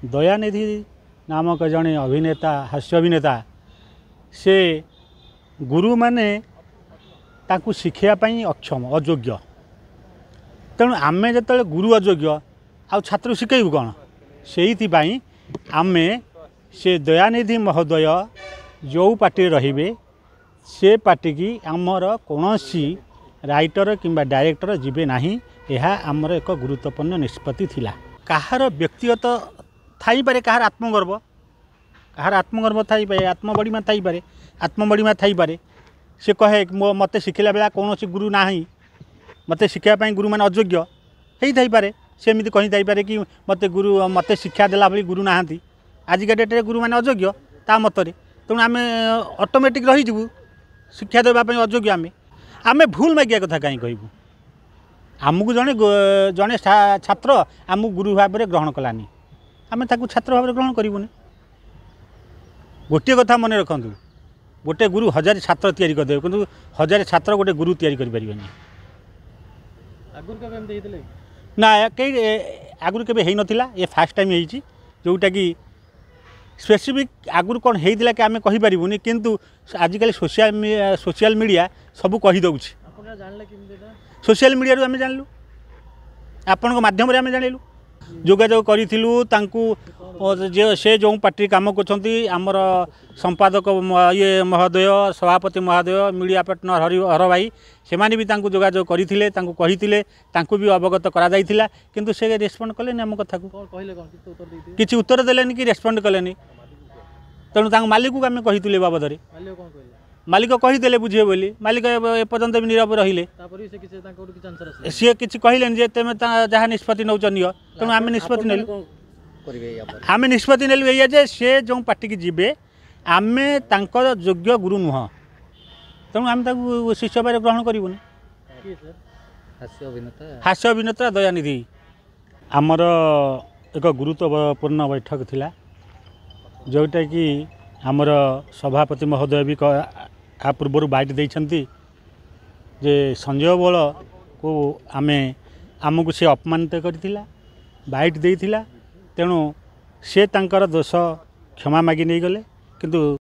दयानिधि नामक जड़े अभिनेता हास्य अभिनेता से गुरु माने ताकू शिखापी अक्षम अयोग्य तेणु आमे जो गुरु अयोग्य आ छात्र शिखेबू कौन से आमे से दयानिधि महोदय जो पार्टी रे से पार्टी की आमर कौन राइटर किंबा डायरेक्टर जीवे नहीं यह आमर एक गुरुत्वपूर्ण निष्पत्ति थिला। कहार व्यक्तिगत थाई पारे कहार आत्मगर्व थाई पारे आत्मबड़ीमा थाई पारे आत्मबड़ीमा थाई पारे से कहे मत शिखला बेला कौन गुरु ना मत शिखापी गुरु मान अयोग्य हो थी पारे सेमती कही थी पारे कि मत शिक्षा देला भाई गुरु ना आजिका डेट्रे गुरु मान अयोग्य ता मतरे तेणु आम ऑटोमेटिक रहीजु शिक्षा देवाई अयोग्य आम भूल मागिया कथा कहीं कहबू आमको जड़े जड़े छात्र आमको गुरु भाव में ग्रहण कलानी आम छात्र भाव में ग्रहण करूँ। गोटे कथा मन रखु गोटे गुरु 1000 छात्र तैयारी करदे कि 1000 छात्र गोटे गुरु तैयारी करें ना कई आगुरी केबे हेई नथिला ये फास्ट टाइम होती जोटा कि स्पेसिफिक आगुरी कौन होता कि आम कहीपरूनी किंतु आजिकल सोशल मीडिया सब कहीदे सोशल मीडिया आम जानलु आपण माध्यम आम जानलु जोगाजोग करूँ से जो पार्टी काम कर संपादक ये महोदय सभापति महोदय मीडिया पार्टनर हर भाई से भी जोगाजोग करते भी अवगत करा किंतु से रेस्पॉन्ड कले आम कथा को किसी उत्तर देलेनि कि रेस्पॉन्ड कले तेणु मालिक को आम कही बाबद मालिक कहीदे बुझे बोली मालिक एपर्यंत भी नीरव रहिले सी किसी कहले तुम जहाँ निष्पत्ति नौ तेणु आम निष्पत्ति नेलु आम निष्पत्ति नेलु ये जे से जो पार्टी की जीवे आम योग्य गुरु नुह तेणु आम शिष्य भाव ग्रहण करूँ। हास्य अभिनेता दयानिधि आमर एक गुरुत्वपूर्ण बैठक थिला जोटा कि आमर सभापति महोदय भी आ पूर्व बाइट देइछंती जे संजय बल को आमको से अपमानित करथिला बाइट देइथिला तेणु से तांकर दोष क्षमा मागी नहीं गले किंतु